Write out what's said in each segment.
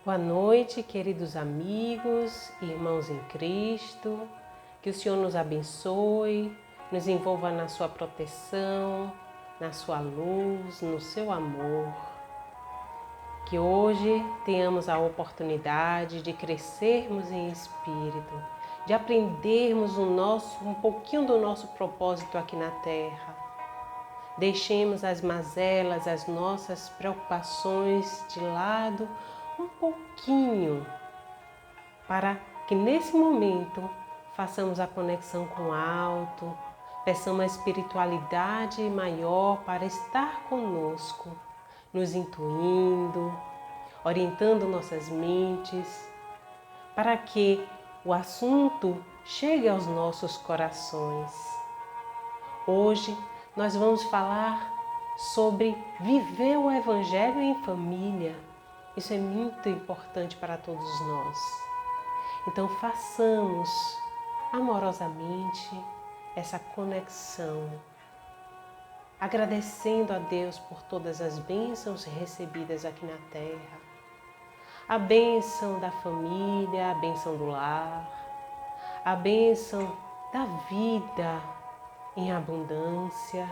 Boa noite, queridos amigos, irmãos em Cristo. Que o Senhor nos abençoe, nos envolva na sua proteção, na sua luz, no seu amor. Que hoje tenhamos a oportunidade de crescermos em espírito, de aprendermos um pouquinho do nosso propósito aqui na Terra. Deixemos as mazelas, as nossas preocupações de lado um pouquinho, para que nesse momento façamos a conexão com o alto, peçamos a espiritualidade maior para estar conosco, nos intuindo, orientando nossas mentes, para que o assunto chegue aos nossos corações. Hoje nós vamos falar sobre viver o Evangelho em família. Isso é muito importante para todos nós. Então façamos amorosamente essa conexão, agradecendo a Deus por todas as bênçãos recebidas aqui na Terra. A bênção da família, a bênção do lar, a bênção da vida em abundância,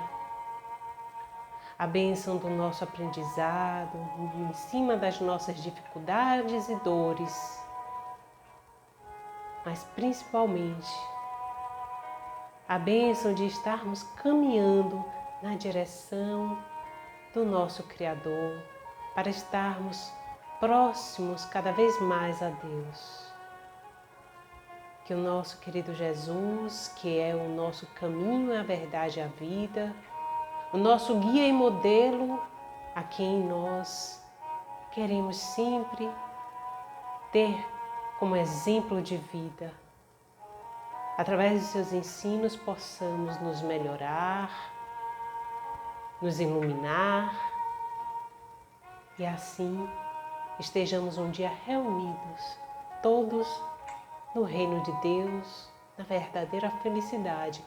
a bênção do nosso aprendizado, em cima das nossas dificuldades e dores, mas principalmente a bênção de estarmos caminhando na direção do nosso Criador, para estarmos próximos cada vez mais a Deus. Que o nosso querido Jesus, que é o nosso caminho, a verdade e a vida, o nosso guia e modelo, a quem nós queremos sempre ter como exemplo de vida, através de seus ensinos possamos nos melhorar, nos iluminar e assim estejamos um dia reunidos, todos no reino de Deus, na verdadeira felicidade,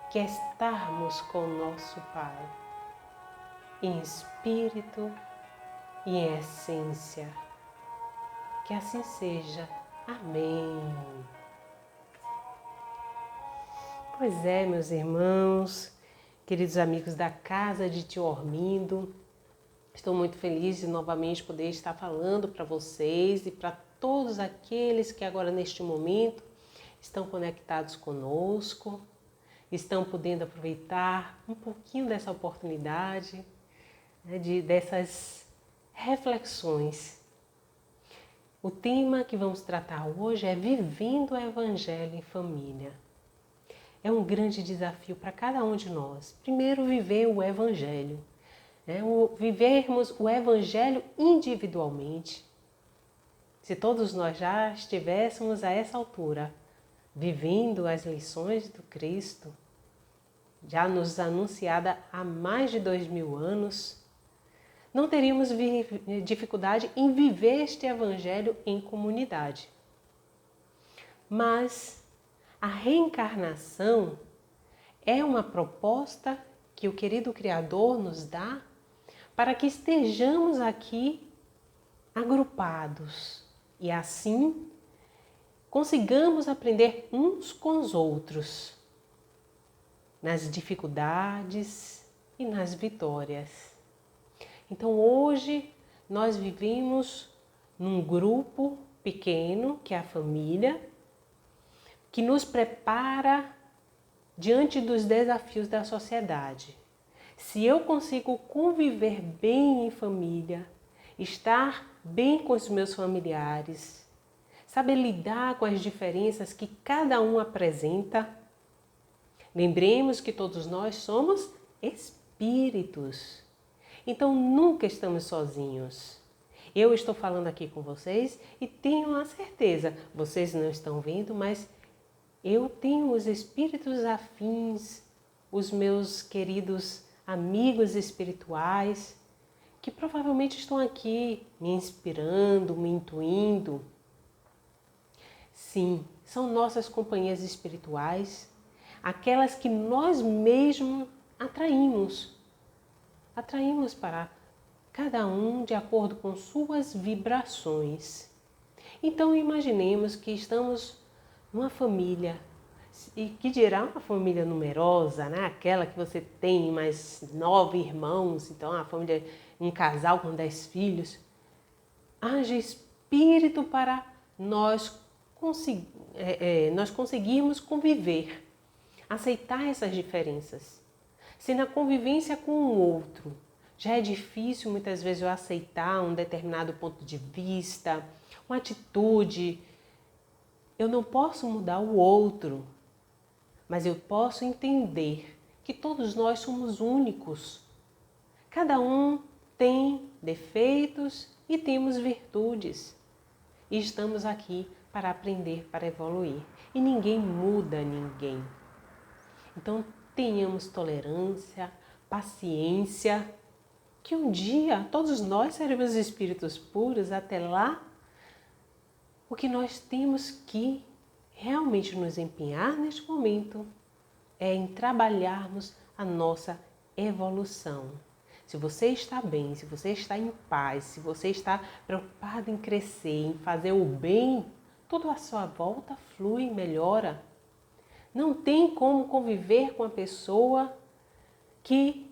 que é estarmos com o nosso Pai, em espírito e em essência. Que assim seja. Amém. Pois é, meus irmãos, queridos amigos da casa de Tio Ormindo, estou muito feliz de novamente poder estar falando para vocês e para todos aqueles que agora neste momento estão conectados conosco, estão podendo aproveitar um pouquinho dessa oportunidade, dessas reflexões. O tema que vamos tratar hoje é vivendo o Evangelho em família. É um grande desafio para cada um de nós. Primeiro, viver o Evangelho. Vivermos o Evangelho individualmente. Se todos nós já estivéssemos a essa altura, vivendo as lições do Cristo, já nos anunciada há mais de 2000 anos, não teríamos dificuldade em viver este Evangelho em comunidade. Mas a reencarnação é uma proposta que o querido Criador nos dá para que estejamos aqui agrupados e assim consigamos aprender uns com os outros nas dificuldades e nas vitórias. Então hoje nós vivemos num grupo pequeno, que é a família, que nos prepara diante dos desafios da sociedade. Se eu consigo conviver bem em família, estar bem com os meus familiares, saber lidar com as diferenças que cada um apresenta, lembremos que todos nós somos espíritos. Então nunca estamos sozinhos. Eu estou falando aqui com vocês e tenho a certeza, vocês não estão vendo, mas eu tenho os espíritos afins, os meus queridos amigos espirituais, que provavelmente estão aqui me inspirando, me intuindo. Sim, são nossas companhias espirituais, aquelas que nós mesmos atraímos para cada um de acordo com suas vibrações. Então imaginemos que estamos numa família, e que dirá uma família numerosa, né? Aquela que você tem mais 9 irmãos, então a família, um casal com 10 filhos. Haja espírito para nós conseguirmos conviver, aceitar essas diferenças. Se na convivência com o outro já é difícil muitas vezes eu aceitar um determinado ponto de vista, uma atitude, eu não posso mudar o outro, mas eu posso entender que todos nós somos únicos. Cada um tem defeitos e temos virtudes. E estamos aqui para aprender, para evoluir. E ninguém muda ninguém. Então tenhamos tolerância, paciência, que um dia todos nós seremos espíritos puros. Até lá, o que nós temos que realmente nos empenhar neste momento é em trabalharmos a nossa evolução. Se você está bem, se você está em paz, se você está preocupado em crescer, em fazer o bem, tudo à sua volta flui e melhora. Não tem como conviver com a pessoa que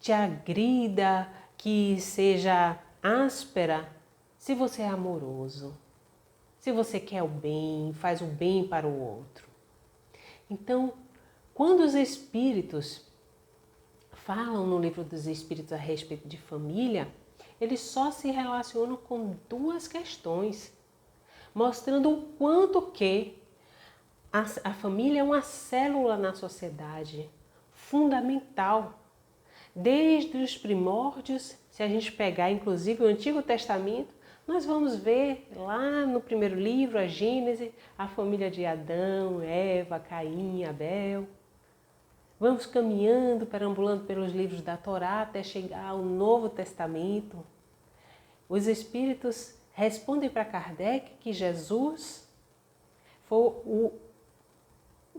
te agrida, que seja áspera, se você é amoroso, se você quer o bem, faz o bem para o outro. Então, quando os espíritos falam no livro dos Espíritos a respeito de família, eles só se relacionam com 2 questões, mostrando o quanto que a família é uma célula na sociedade, fundamental. Desde os primórdios, se a gente pegar inclusive o Antigo Testamento, nós vamos ver lá no primeiro livro, a Gênesis, a família de Adão, Eva, Caim, Abel. Vamos caminhando, perambulando pelos livros da Torá até chegar ao Novo Testamento. Os Espíritos respondem para Kardec que Jesus foi o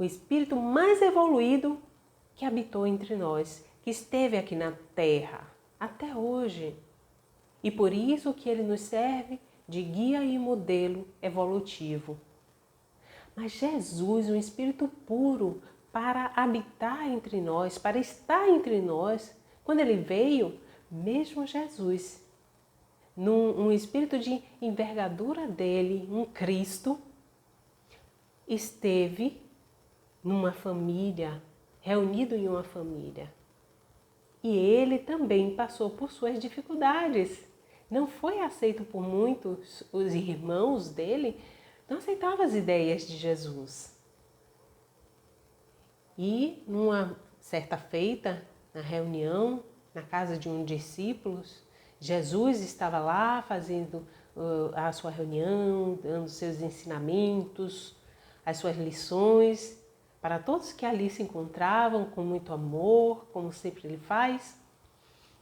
Espírito mais evoluído que habitou entre nós, que esteve aqui na Terra até hoje. E por isso que ele nos serve de guia e modelo evolutivo. Mas Jesus, um Espírito puro, para habitar entre nós, para estar entre nós, quando ele veio, mesmo Jesus, num espírito de envergadura dele, um Cristo, esteve numa família, reunido em uma família. E ele também passou por suas dificuldades. Não foi aceito por muitos, os irmãos dele não aceitavam as ideias de Jesus. E numa certa feita, na reunião, na casa de um discípulo, Jesus estava lá fazendo a sua reunião, dando seus ensinamentos, as suas lições, para todos que ali se encontravam com muito amor, como sempre ele faz.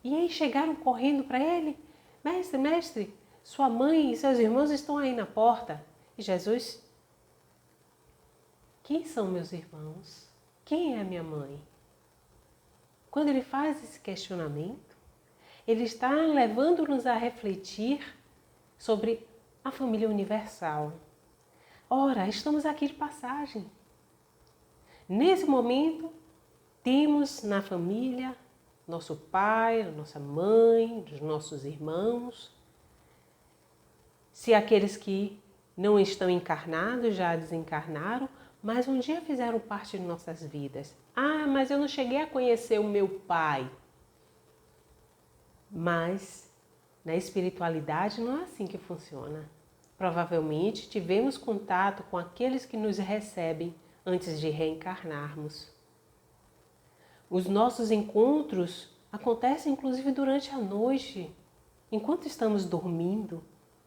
E aí chegaram correndo para ele: mestre, mestre, sua mãe e seus irmãos estão aí na porta. E Jesus: quem são meus irmãos? Quem é a minha mãe? Quando ele faz esse questionamento, ele está levando-nos a refletir sobre a família universal. Ora, estamos aqui de passagem. Nesse momento, temos na família nosso pai, nossa mãe, os nossos irmãos. Se aqueles que não estão encarnados já desencarnaram, mas um dia fizeram parte de nossas vidas. Ah, mas eu não cheguei a conhecer o meu pai. Mas na espiritualidade não é assim que funciona. Provavelmente tivemos contato com aqueles que nos recebem antes de reencarnarmos. Os nossos encontros acontecem inclusive durante a noite, enquanto estamos dormindo,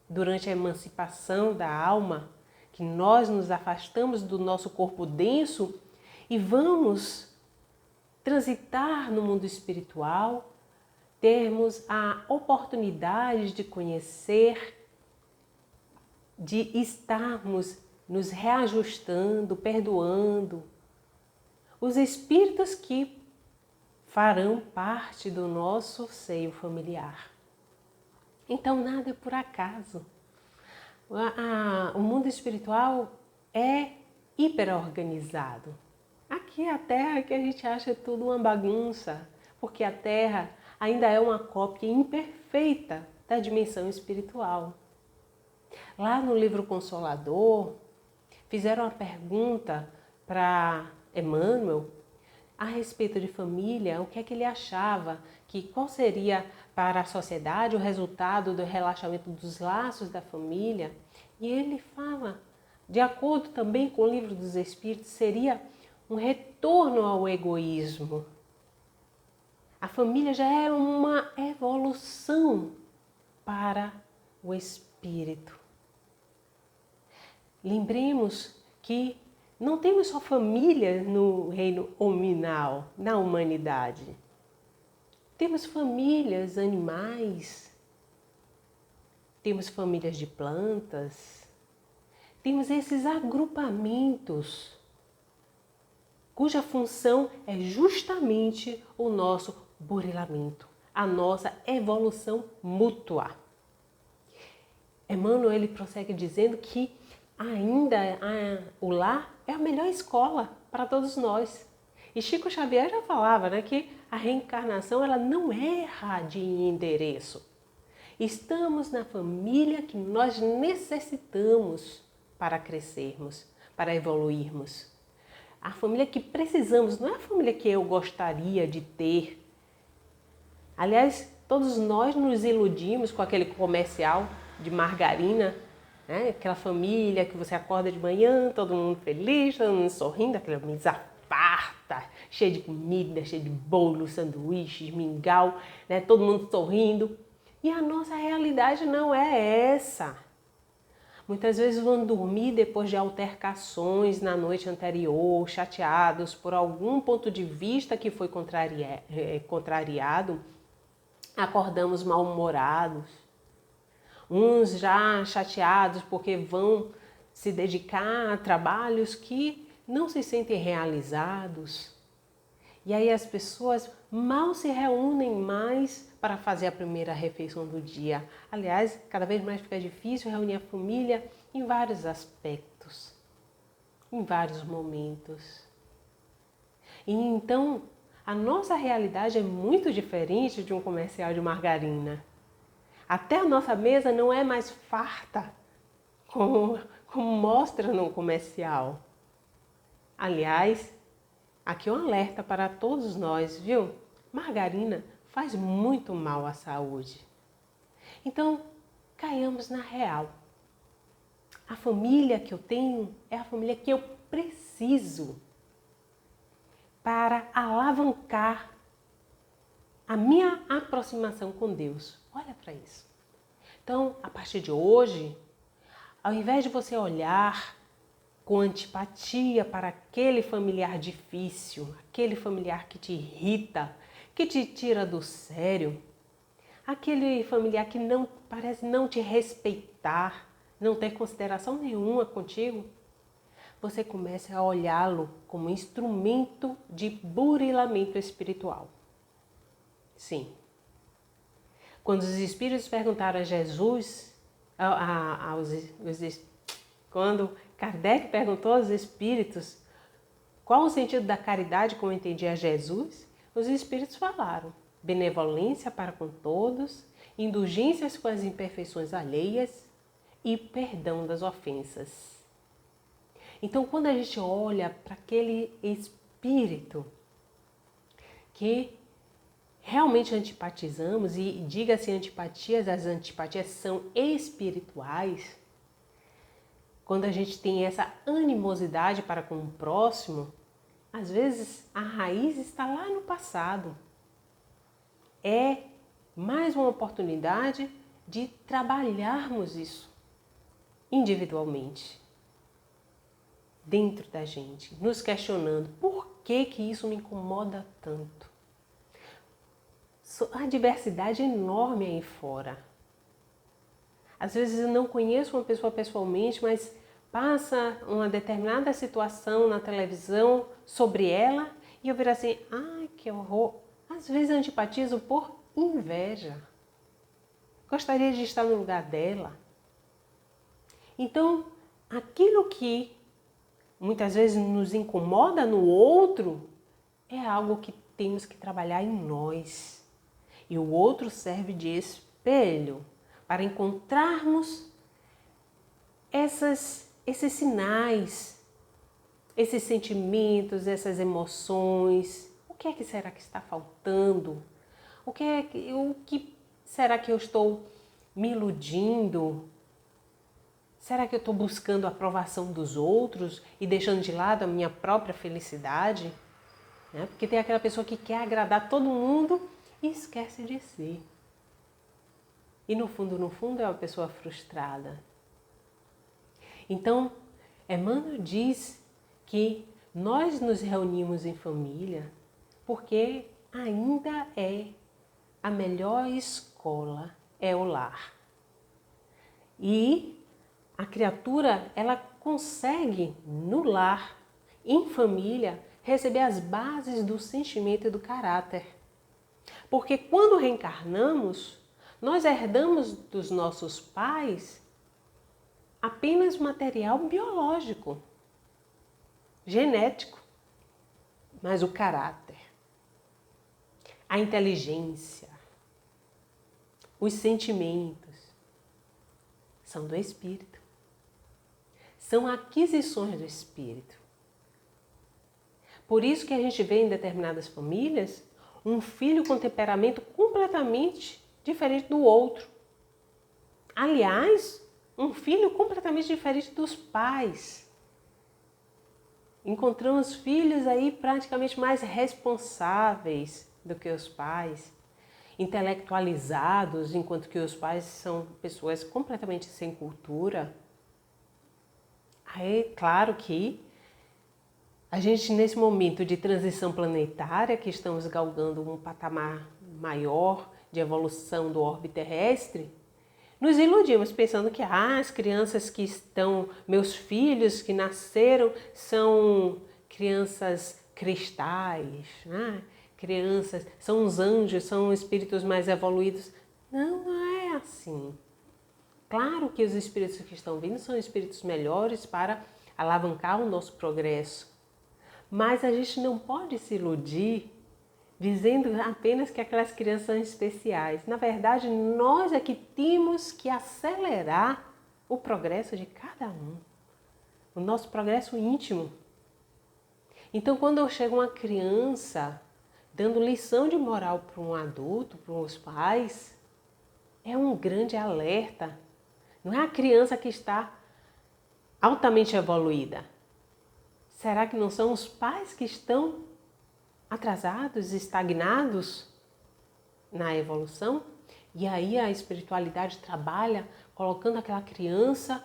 durante a emancipação da alma, que nós nos afastamos do nosso corpo denso e vamos transitar no mundo espiritual, termos a oportunidade de conhecer, de estarmos nos reajustando, perdoando os espíritos que farão parte do nosso seio familiar. Então nada é por acaso. O mundo espiritual é hiperorganizado. Aqui é a Terra que a gente acha tudo uma bagunça, porque a Terra ainda é uma cópia imperfeita da dimensão espiritual. Lá no livro Consolador, fizeram uma pergunta para Emmanuel a respeito de família, o que é que ele achava, qual seria para a sociedade o resultado do relaxamento dos laços da família. E ele fala, de acordo também com o Livro dos Espíritos, seria um retorno ao egoísmo. A família já é uma evolução para o espírito. Lembremos que não temos só família no reino hominal, na humanidade. Temos famílias animais, temos famílias de plantas, temos esses agrupamentos, cuja função é justamente o nosso burilamento, a nossa evolução mútua. Emmanuel ele prossegue dizendo que ainda o lar é a melhor escola para todos nós. E Chico Xavier já falava, né, que a reencarnação ela não erra de endereço. Estamos na família que nós necessitamos para crescermos, para evoluirmos. A família que precisamos, não é a família que eu gostaria de ter. Aliás, todos nós nos iludimos com aquele comercial de margarina, né? Aquela família que você acorda de manhã, todo mundo feliz, todo mundo sorrindo, aquela mesa farta, cheia de comida, cheia de bolo, sanduíches, mingau, né? Todo mundo sorrindo. E a nossa realidade não é essa. Muitas vezes vão dormir depois de altercações na noite anterior, chateados por algum ponto de vista que foi contrariado, acordamos mal-humorados. Uns já chateados porque vão se dedicar a trabalhos que não se sentem realizados. E aí as pessoas mal se reúnem mais para fazer a primeira refeição do dia. Aliás, cada vez mais fica difícil reunir a família em vários aspectos, em vários momentos. E então, a nossa realidade é muito diferente de um comercial de margarina. Até a nossa mesa não é mais farta, como mostra no comercial. Aliás, aqui é um alerta para todos nós, viu? Margarina faz muito mal à saúde. Então, caiamos na real. A família que eu tenho é a família que eu preciso para alavancar a minha aproximação com Deus. Olha para isso. Então, a partir de hoje, ao invés de você olhar com antipatia para aquele familiar difícil, aquele familiar que te irrita, que te tira do sério, aquele familiar que não parece não te respeitar, não ter consideração nenhuma contigo, você começa a olhá-lo como instrumento de burilamento espiritual. Sim. Quando os espíritos perguntaram a Jesus, quando Kardec perguntou aos espíritos qual o sentido da caridade como entendia Jesus, os espíritos falaram: benevolência para com todos, indulgências com as imperfeições alheias e perdão das ofensas. Então, quando a gente olha para aquele espírito que realmente antipatizamos, e diga-se antipatias, as antipatias são espirituais, quando a gente tem essa animosidade para com o próximo, às vezes a raiz está lá no passado. É mais uma oportunidade de trabalharmos isso individualmente, dentro da gente, nos questionando por que isso me incomoda tanto. A diversidade é enorme aí fora. Às vezes eu não conheço uma pessoa pessoalmente, mas passa uma determinada situação na televisão sobre ela e eu viro assim, ai que horror. Às vezes eu antipatizo por inveja. gostaria de estar no lugar dela. Então, aquilo que muitas vezes nos incomoda no outro é algo que temos que trabalhar em nós. E o outro serve de espelho para encontrarmos esses sinais, esses sentimentos, essas emoções. O que é que será que está faltando? O que será que eu estou me iludindo? Será que eu estou buscando a aprovação dos outros e deixando de lado a minha própria felicidade? Porque tem aquela pessoa que quer agradar todo mundo e esquece de si. E no fundo, é uma pessoa frustrada. Então, Emmanuel diz que nós nos reunimos em família porque ainda é a melhor escola, é o lar. E a criatura, ela consegue no lar, em família, receber as bases do sentimento e do caráter. Porque quando reencarnamos, nós herdamos dos nossos pais apenas material biológico, genético, mas o caráter, a inteligência, os sentimentos são do espírito. São aquisições do espírito. Por isso que a gente vê em determinadas famílias um filho com temperamento completamente diferente do outro. Aliás, um filho completamente diferente dos pais. Encontramos filhos aí praticamente mais responsáveis do que os pais, intelectualizados, enquanto que os pais são pessoas completamente sem cultura. É claro que a gente, nesse momento de transição planetária, que estamos galgando um patamar maior de evolução do orbe terrestre, nos iludimos pensando que as crianças que estão, meus filhos que nasceram, são crianças cristais, né? Crianças, são os anjos, são espíritos mais evoluídos. Não é assim. Claro que os espíritos que estão vindo são espíritos melhores para alavancar o nosso progresso. Mas a gente não pode se iludir dizendo apenas que aquelas crianças são especiais. Na verdade, nós é que temos que acelerar o progresso de cada um. O nosso progresso íntimo. Então, quando eu chego uma criança dando lição de moral para um adulto, para os pais, é um grande alerta. Não é a criança que está altamente evoluída. Será que não são os pais que estão atrasados, estagnados na evolução? E aí a espiritualidade trabalha colocando aquela criança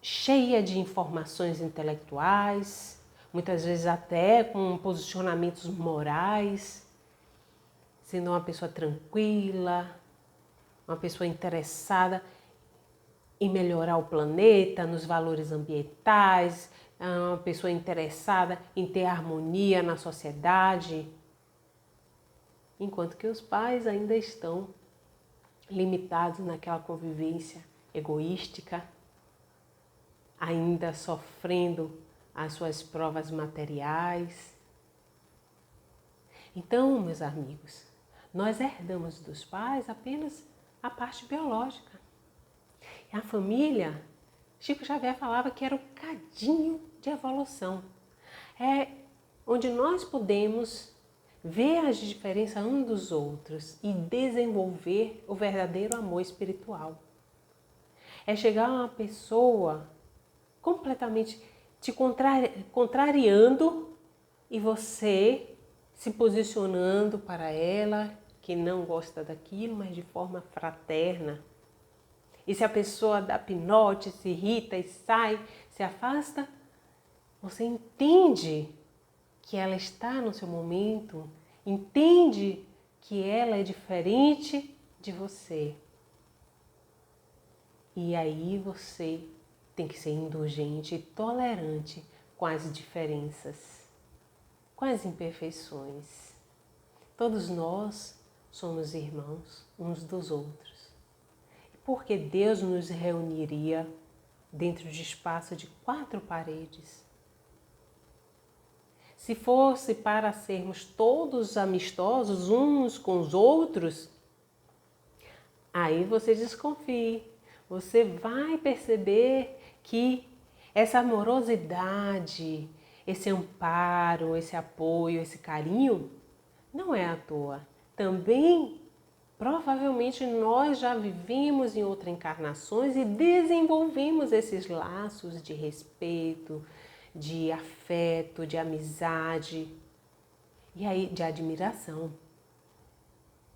cheia de informações intelectuais, muitas vezes até com posicionamentos morais, sendo uma pessoa tranquila, uma pessoa interessada em melhorar o planeta, nos valores ambientais, uma pessoa interessada em ter harmonia na sociedade, enquanto que os pais ainda estão limitados naquela convivência egoística, ainda sofrendo as suas provas materiais. Então, meus amigos, nós herdamos dos pais apenas a parte biológica. A família, Chico Xavier falava que era o cadinho de evolução. É onde nós podemos ver as diferenças uns dos outros e desenvolver o verdadeiro amor espiritual. É chegar a uma pessoa completamente te contrariando e você se posicionando para ela, que não gosta daquilo, mas de forma fraterna. E se a pessoa dá pinote, se irrita e sai, se afasta, você entende que ela está no seu momento, entende que ela é diferente de você. E aí você tem que ser indulgente e tolerante com as diferenças, com as imperfeições. Todos nós somos irmãos uns dos outros. E por que Deus nos reuniria dentro de espaço de 4 paredes? Se fosse para sermos todos amistosos uns com os outros, aí você desconfie. Você vai perceber que essa amorosidade, esse amparo, esse apoio, esse carinho, não é à toa. Também, provavelmente, nós já vivemos em outras encarnações e desenvolvemos esses laços de respeito, de afeto, de amizade e aí de admiração.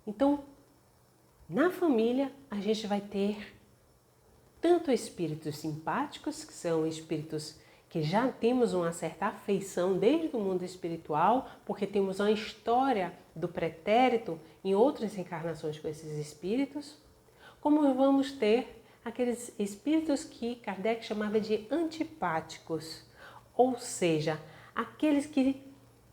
Então, na família, a gente vai ter tanto espíritos simpáticos, que são espíritos que já temos uma certa afeição desde o mundo espiritual, porque temos uma história do pretérito em outras encarnações com esses espíritos, como vamos ter aqueles espíritos que Kardec chamava de antipáticos, ou seja, aqueles que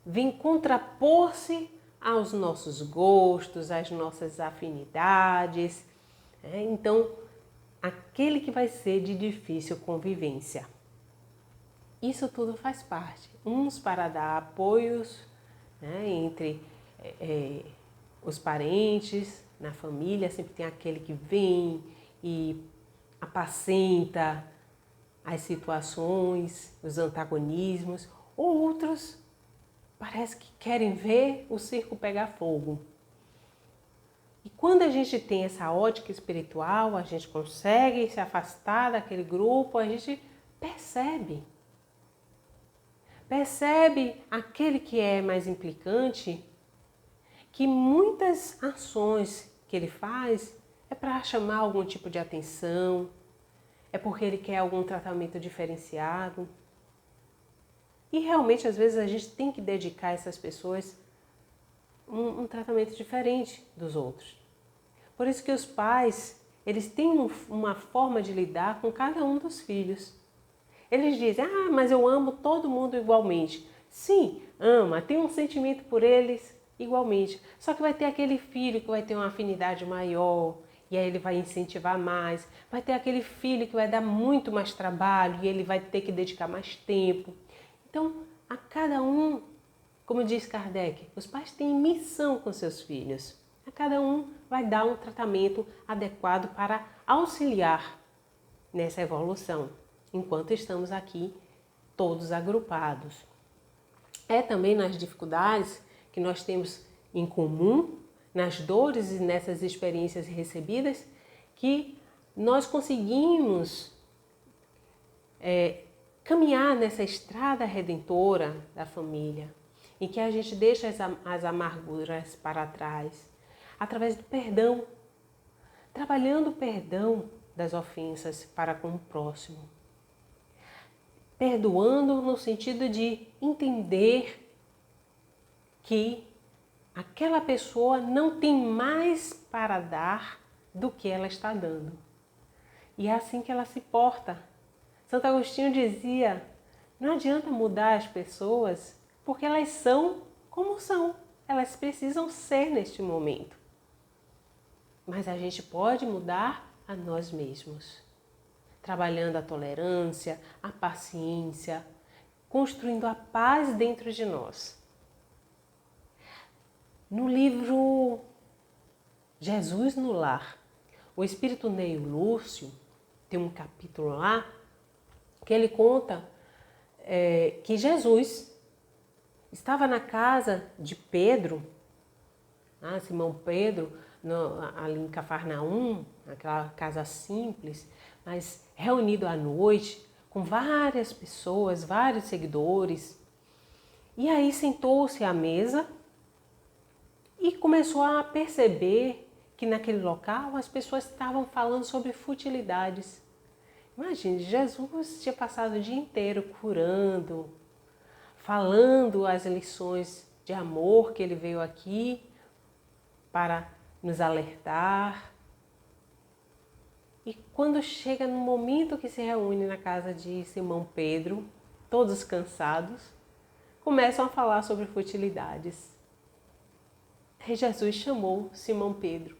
vêm contrapor-se aos nossos gostos, às nossas afinidades. Então, aquele que vai ser de difícil convivência. Isso tudo faz parte. Uns para dar apoios entre os parentes, na família, sempre tem aquele que vem e apacenta as situações, os antagonismos. Outros parece que querem ver o circo pegar fogo. E quando a gente tem essa ótica espiritual, a gente consegue se afastar daquele grupo, a gente percebe aquele que é mais implicante, que muitas ações que ele faz é para chamar algum tipo de atenção, é porque ele quer algum tratamento diferenciado. E realmente, às vezes, a gente tem que dedicar a essas pessoas um tratamento diferente dos outros. Por isso que os pais, eles têm uma forma de lidar com cada um dos filhos. Eles dizem, mas eu amo todo mundo igualmente. Sim, ama, tem um sentimento por eles igualmente. Só que vai ter aquele filho que vai ter uma afinidade maior, e aí ele vai incentivar mais. Vai ter aquele filho que vai dar muito mais trabalho, e ele vai ter que dedicar mais tempo. Então, a cada um, como diz Kardec, os pais têm missão com seus filhos. A cada um vai dar um tratamento adequado para auxiliar nessa evolução, enquanto estamos aqui todos agrupados. É também nas dificuldades que nós temos em comum, nas dores e nessas experiências recebidas, que nós conseguimos caminhar nessa estrada redentora da família, em que a gente deixa as amarguras para trás, através do perdão, trabalhando o perdão das ofensas para com o próximo. Perdoando no sentido de entender que aquela pessoa não tem mais para dar do que ela está dando. E é assim que ela se porta. Santo Agostinho dizia, não adianta mudar as pessoas porque elas são como são. Elas precisam ser neste momento. Mas a gente pode mudar a nós mesmos. Trabalhando a tolerância, a paciência, construindo a paz dentro de nós. No livro Jesus no Lar, o espírito Neio Lúcio tem um capítulo lá que ele conta que Jesus estava na casa de Pedro, Simão Pedro, ali em Cafarnaum, aquela casa simples, mas reunido à noite com várias pessoas, vários seguidores. E aí sentou-se à mesa e começou a perceber que naquele local as pessoas estavam falando sobre futilidades. Imagine, Jesus tinha passado o dia inteiro curando, falando as lições de amor que ele veio aqui para nos alertar. E quando chega no momento que se reúne na casa de Simão Pedro, todos cansados, começam a falar sobre futilidades. Aí Jesus chamou Simão Pedro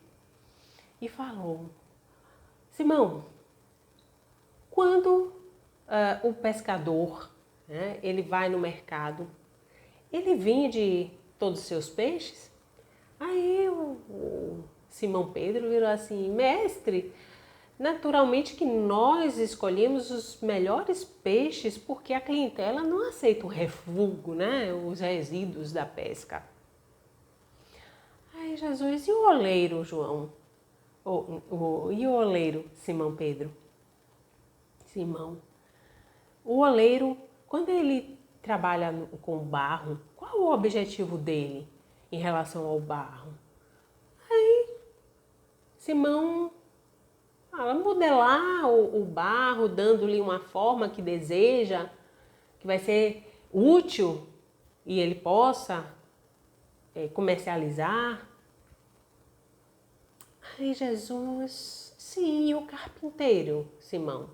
e falou: Simão, quando o pescador, né, ele vai no mercado, ele vende todos os seus peixes? Aí o Simão Pedro virou assim: mestre, naturalmente que nós escolhemos os melhores peixes porque a clientela não aceita o refúgio, né, os resíduos da pesca. Aí Jesus, e o oleiro, João? E o oleiro, Simão Pedro? Simão, o oleiro, quando ele trabalha com barro, qual o objetivo dele em relação ao barro? Aí Simão fala, modelar o barro, dando-lhe uma forma que deseja, que vai ser útil e ele possa comercializar. Aí Jesus, sim, o carpinteiro, Simão.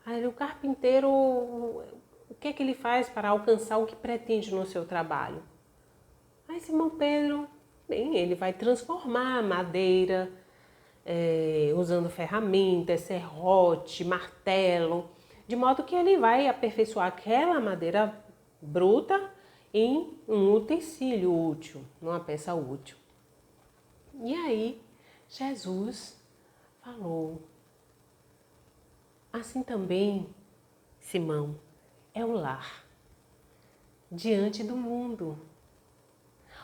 Aí o carpinteiro, o que é que ele faz para alcançar o que pretende no seu trabalho? Aí Simão Pedro, bem, ele vai transformar a madeira, usando ferramentas, serrote, martelo, de modo que ele vai aperfeiçoar aquela madeira bruta em um utensílio útil, numa peça útil. E aí Jesus falou: assim também, Simão, é o lar diante do mundo.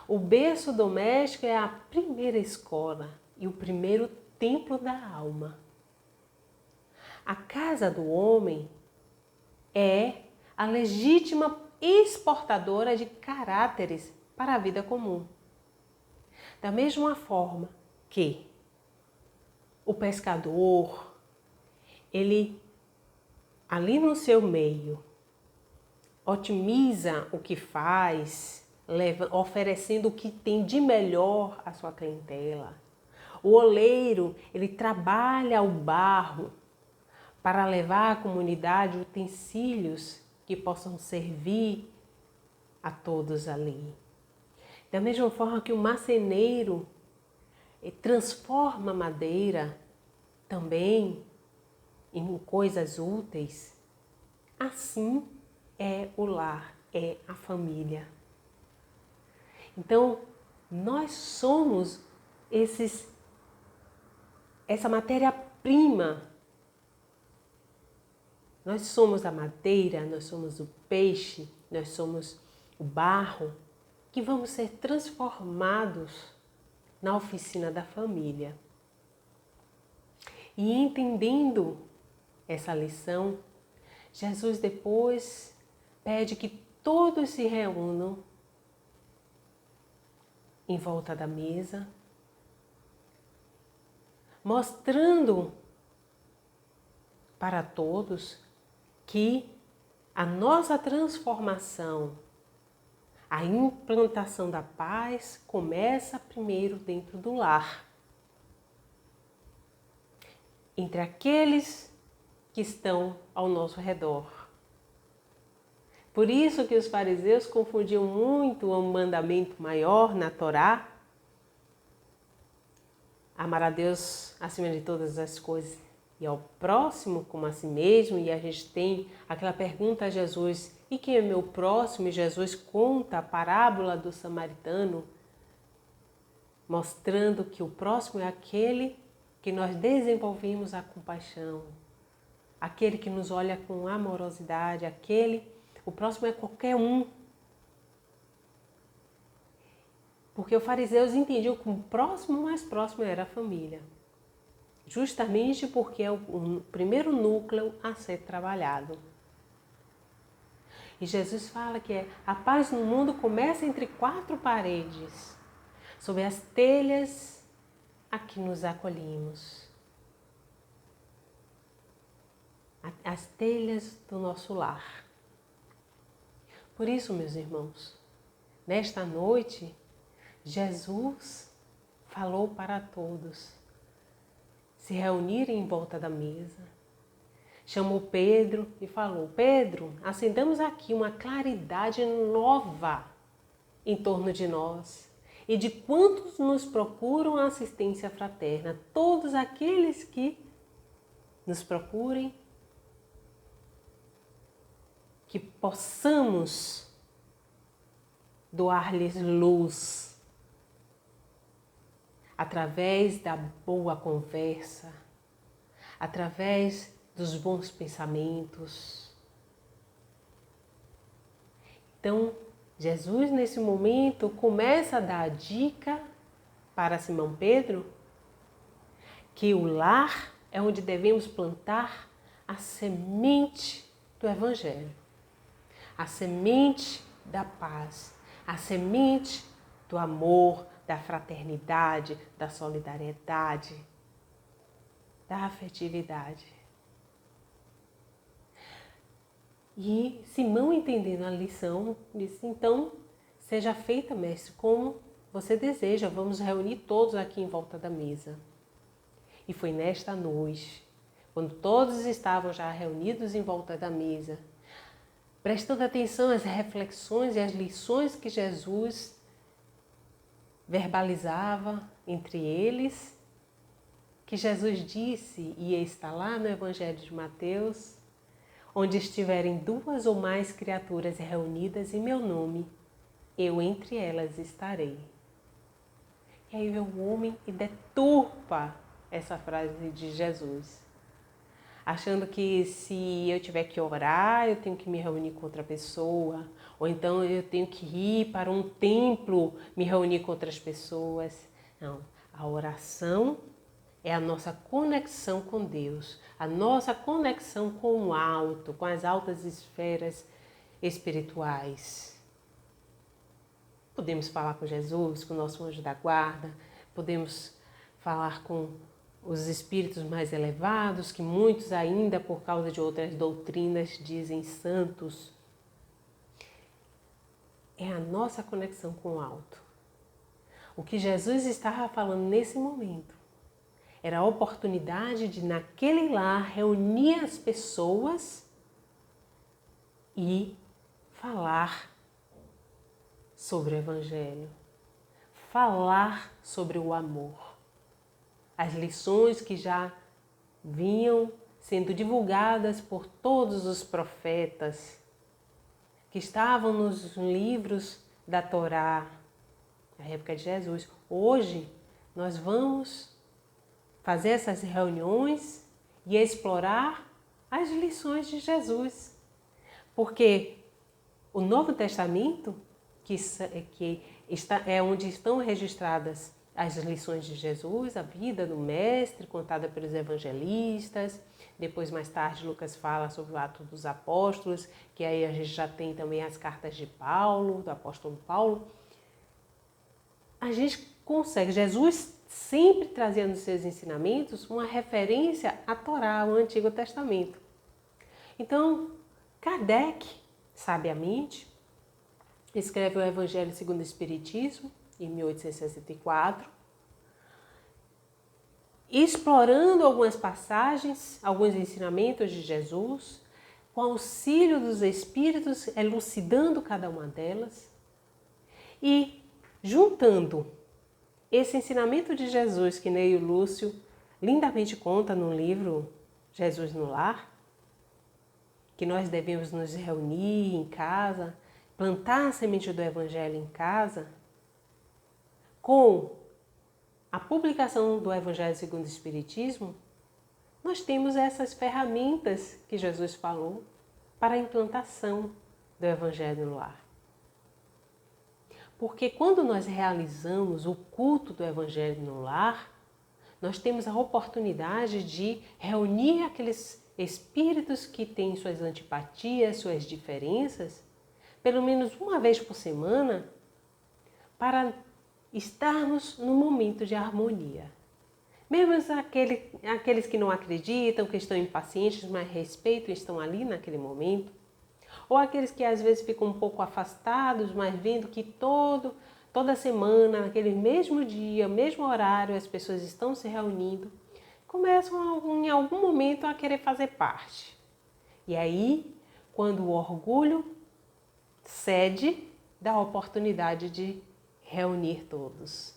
O berço doméstico é a primeira escola e o primeiro templo da alma. A casa do homem é a legítima exportadora de caráteres para a vida comum. Da mesma forma que o pescador, ele ali no seu meio otimiza o que faz, oferecendo o que tem de melhor à sua clientela. O oleiro, ele trabalha o barro para levar à comunidade utensílios que possam servir a todos ali. Da mesma forma que o marceneiro transforma a madeira também em coisas úteis, assim é o lar, é a família. Então, nós somos essa matéria-prima. Nós somos a madeira, nós somos o peixe, nós somos o barro, que vamos ser transformados na oficina da família. E entendendo essa lição, Jesus depois pede que todos se reúnam em volta da mesa, mostrando para todos que a nossa transformação, a implantação da paz começa primeiro dentro do lar, entre aqueles que estão ao nosso redor. Por isso que os fariseus confundiam muito o mandamento maior na Torá, amar a Deus acima de todas as coisas e ao próximo como a si mesmo. E a gente tem aquela pergunta a Jesus, e quem é meu próximo? E Jesus conta a parábola do samaritano, mostrando que o próximo é aquele que nós desenvolvemos a compaixão, aquele que nos olha com amorosidade, o próximo é qualquer um. Porque os fariseus entendiam que o próximo mais próximo era a família. Justamente porque é o primeiro núcleo a ser trabalhado. E Jesus fala que a paz no mundo começa entre quatro paredes, sob as telhas a que nos acolhemos. As telhas do nosso lar. Por isso, meus irmãos, nesta noite, Jesus falou para todos se reunirem em volta da mesa. Chamou Pedro e falou: Pedro, acendamos aqui uma claridade nova em torno de nós. e de quantos nos procuram assistência fraterna. Todos aqueles que nos procurem, que possamos doar-lhes luz através da boa conversa, através dos bons pensamentos. Então, Jesus, nesse momento, começa a dar a dica para Simão Pedro que o lar é onde devemos plantar a semente do Evangelho, a semente da paz, a semente do amor, da fraternidade, da solidariedade, da afetividade. E Simão, entendendo a lição, disse: então, seja feita, mestre, como você deseja, vamos reunir todos aqui em volta da mesa. E foi nesta noite, quando todos estavam já reunidos em volta da mesa, prestando atenção às reflexões e às lições que Jesus verbalizava entre eles, que Jesus disse, e está lá no Evangelho de Mateus: onde estiverem 2 ou mais criaturas reunidas em meu nome, eu entre elas estarei. E aí vem o homem e deturpa essa frase de Jesus, achando que se eu tiver que orar, eu tenho que me reunir com outra pessoa, ou então eu tenho que ir para um templo me reunir com outras pessoas. Não, a oração é a nossa conexão com Deus, a nossa conexão com o alto, com as altas esferas espirituais. Podemos falar com Jesus, com o nosso anjo da guarda, podemos falar com os espíritos mais elevados, que muitos ainda, por causa de outras doutrinas, dizem santos. É a nossa conexão com o alto. O que Jesus estava falando nesse momento era a oportunidade de, naquele lar, reunir as pessoas e falar sobre o Evangelho, falar sobre o amor. As lições que já vinham sendo divulgadas por todos os profetas, que estavam nos livros da Torá, na época de Jesus. Hoje, nós vamos fazer essas reuniões e explorar as lições de Jesus. Porque o Novo Testamento, que é onde estão registradas as lições de Jesus, a vida do Mestre, contada pelos evangelistas. Depois, mais tarde, Lucas fala sobre o Ato dos Apóstolos, que aí a gente já tem também as cartas de Paulo, do apóstolo Paulo. A gente consegue, Jesus sempre trazia nos seus ensinamentos uma referência à Torá, ao Antigo Testamento. Então, Kardec, sabiamente, escreve o Evangelho segundo o Espiritismo, em 1864, explorando algumas passagens, alguns ensinamentos de Jesus, com auxílio dos Espíritos, elucidando cada uma delas e juntando esse ensinamento de Jesus, que Neio Lúcio lindamente conta no livro Jesus no Lar, que nós devemos nos reunir em casa, plantar a semente do Evangelho em casa, com a publicação do Evangelho segundo o Espiritismo, nós temos essas ferramentas que Jesus falou para a implantação do Evangelho no lar. Porque quando nós realizamos o culto do Evangelho no lar, nós temos a oportunidade de reunir aqueles espíritos que têm suas antipatias, suas diferenças, pelo menos uma vez por semana, para estarmos num momento de harmonia. Mesmo aqueles que não acreditam, que estão impacientes, mas respeitam, estão ali naquele momento. Ou aqueles que às vezes ficam um pouco afastados, mas vendo que toda semana, naquele mesmo dia, mesmo horário, as pessoas estão se reunindo, começam em algum momento a querer fazer parte. E aí, quando o orgulho cede, dá a oportunidade de reunir todos.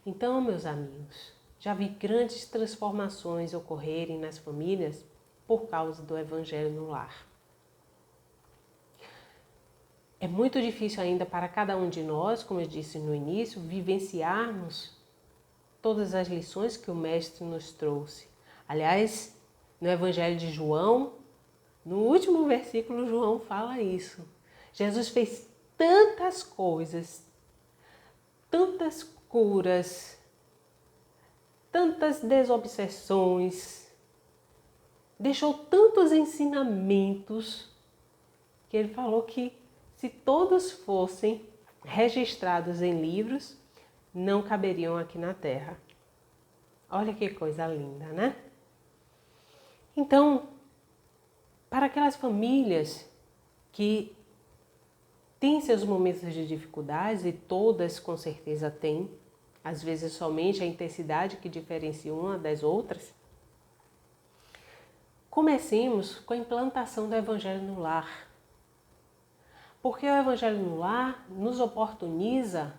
Então, meus amigos, já vi grandes transformações ocorrerem nas famílias por causa do Evangelho no lar. É muito difícil ainda para cada um de nós, como eu disse no início, vivenciarmos todas as lições que o Mestre nos trouxe. Aliás, no Evangelho de João, no último versículo, João fala isso. Jesus fez tantas coisas, tantas curas, tantas desobsessões, deixou tantos ensinamentos, que ele falou que se todos fossem registrados em livros, não caberiam aqui na Terra. Olha que coisa linda, né? Então, para aquelas famílias que têm seus momentos de dificuldades, e todas com certeza têm, às vezes somente a intensidade que diferencia uma das outras, comecemos com a implantação do Evangelho no lar. Porque o Evangelho no lar nos oportuniza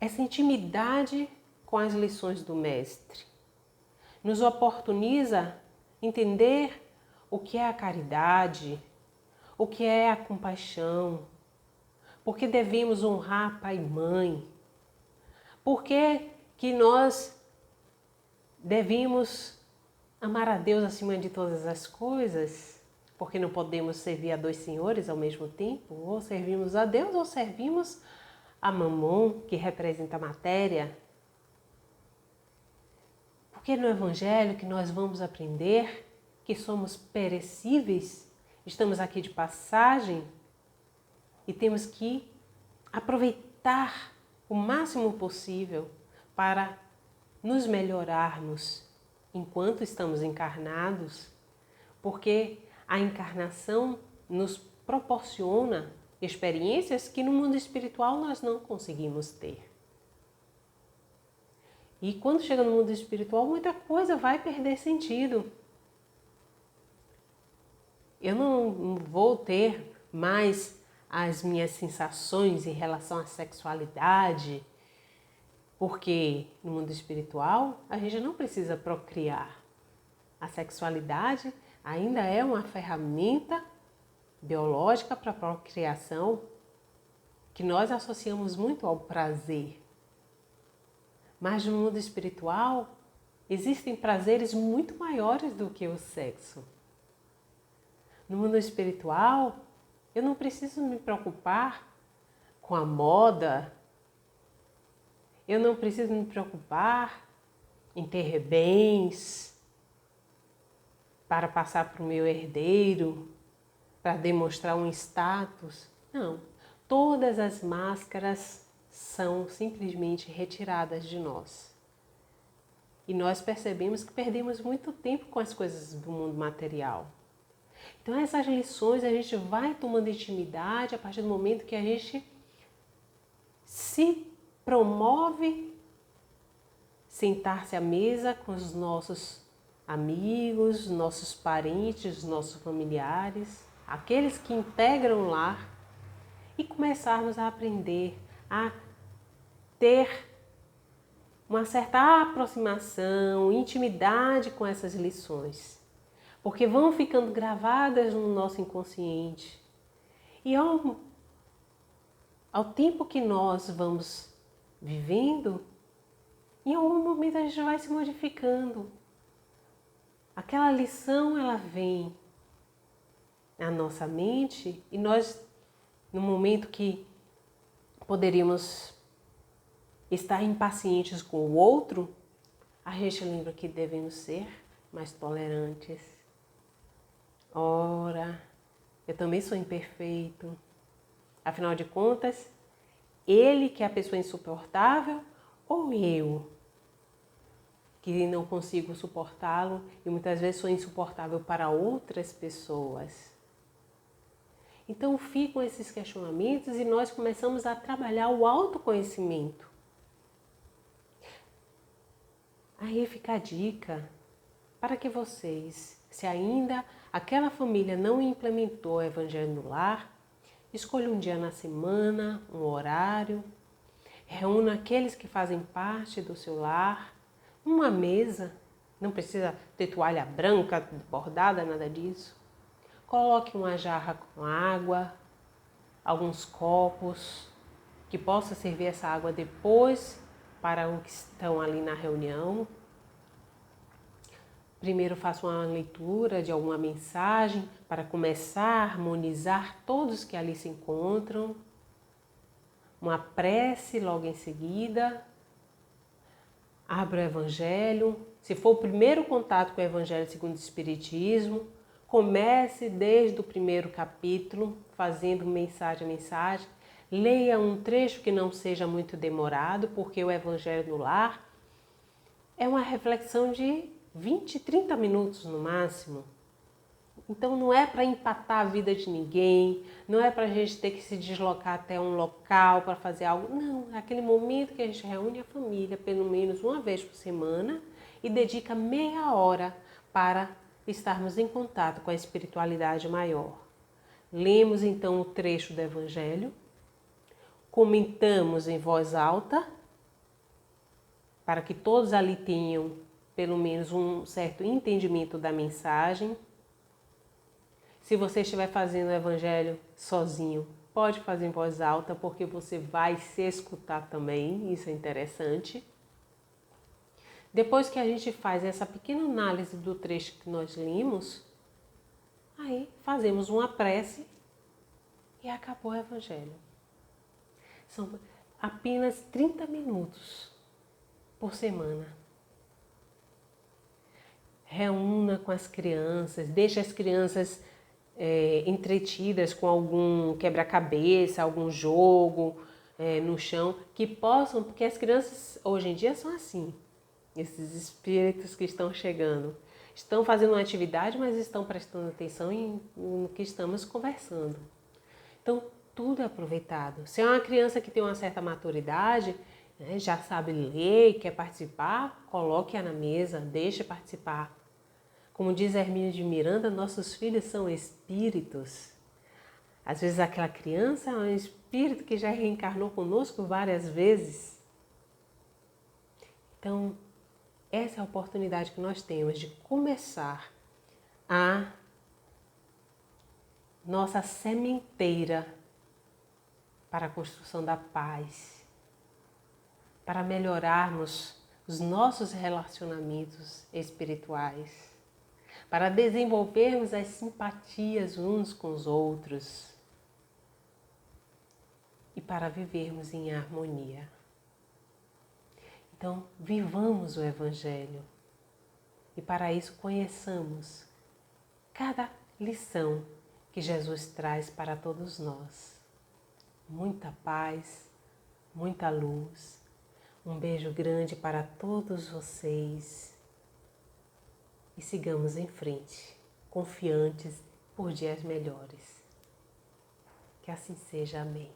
essa intimidade com as lições do Mestre. Nos oportuniza entender o que é a caridade, o que é a compaixão, porque devemos honrar pai e mãe, porque que nós devemos amar a Deus acima de todas as coisas, porque não podemos servir a dois senhores ao mesmo tempo, ou servimos a Deus ou servimos a Mamon, que representa a matéria. Porque no Evangelho que nós vamos aprender que somos perecíveis, estamos aqui de passagem e temos que aproveitar o máximo possível para nos melhorarmos enquanto estamos encarnados, porque a encarnação nos proporciona experiências que no mundo espiritual nós não conseguimos ter. E quando chega no mundo espiritual, muita coisa vai perder sentido. Eu não vou ter mais as minhas sensações em relação à sexualidade, porque no mundo espiritual a gente não precisa procriar. A sexualidade ainda é uma ferramenta biológica para a procriação que nós associamos muito ao prazer. Mas no mundo espiritual existem prazeres muito maiores do que o sexo. No mundo espiritual, eu não preciso me preocupar com a moda, eu não preciso me preocupar em ter bens para passar para o meu herdeiro, para demonstrar um status. Não, todas as máscaras são simplesmente retiradas de nós. E nós percebemos que perdemos muito tempo com as coisas do mundo material. Então essas lições a gente vai tomando intimidade a partir do momento que a gente se promove sentar-se à mesa com os nossos amigos, nossos parentes, nossos familiares, aqueles que integram o lar, e começarmos a aprender a ter uma certa aproximação, intimidade com essas lições, porque vão ficando gravadas no nosso inconsciente. E ao tempo que nós vamos vivendo, em algum momento a gente vai se modificando. Aquela lição, ela vem na nossa mente e nós, no momento que poderíamos estar impacientes com o outro, a gente lembra que devemos ser mais tolerantes. Ora, eu também sou imperfeito. Afinal de contas, ele que é a pessoa insuportável ou eu que não consigo suportá-lo e muitas vezes sou insuportável para outras pessoas. Então ficam esses questionamentos e nós começamos a trabalhar o autoconhecimento. Aí fica a dica para que vocês, se ainda aquela família não implementou o Evangelho no lar, Escolha um dia na semana, um horário. Reúna aqueles que fazem parte do seu lar. Uma mesa. Não precisa ter toalha branca, bordada, nada disso. Coloque uma jarra com água, alguns copos, que possa servir essa água depois para os que estão ali na reunião. Primeiro faça uma leitura de alguma mensagem para começar a harmonizar todos que ali se encontram. Uma prece logo em seguida. Abra o Evangelho. Se for o primeiro contato com o Evangelho segundo o Espiritismo, comece desde o primeiro capítulo, fazendo mensagem a mensagem. Leia um trecho que não seja muito demorado, porque o Evangelho no Lar é uma reflexão de 20, 30 minutos no máximo. Então não é para empatar a vida de ninguém, não é para a gente ter que se deslocar até um local para fazer algo. Não, é aquele momento que a gente reúne a família pelo menos uma vez por semana e dedica meia hora para estarmos em contato com a espiritualidade maior. Lemos então o trecho do Evangelho, comentamos em voz alta, para que todos ali tenham pelo menos um certo entendimento da mensagem. Se você estiver fazendo o Evangelho sozinho, pode fazer em voz alta, porque você vai se escutar também, isso é interessante. Depois que a gente faz essa pequena análise do trecho que nós lemos, aí fazemos uma prece e acabou o Evangelho. São apenas 30 minutos por semana. Reúna com as crianças, deixa as crianças entretidas com algum quebra-cabeça, algum jogo no chão, que possam, porque as crianças hoje em dia são assim, esses espíritos que estão chegando. Estão fazendo uma atividade, mas estão prestando atenção no que estamos conversando. Então, tudo é aproveitado. Se é uma criança que tem uma certa maturidade, já sabe ler, quer participar, coloque-a na mesa, deixe participar. Como diz Hermínio de Miranda, nossos filhos são espíritos. Às vezes aquela criança é um espírito que já reencarnou conosco várias vezes. Então, essa é a oportunidade que nós temos de começar a nossa sementeira para a construção da paz, para melhorarmos os nossos relacionamentos espirituais, para desenvolvermos as simpatias uns com os outros e para vivermos em harmonia. Então, vivamos o Evangelho e para isso conheçamos cada lição que Jesus traz para todos nós. Muita paz, muita luz. Um beijo grande para todos vocês e sigamos em frente, confiantes por dias melhores. Que assim seja, amém.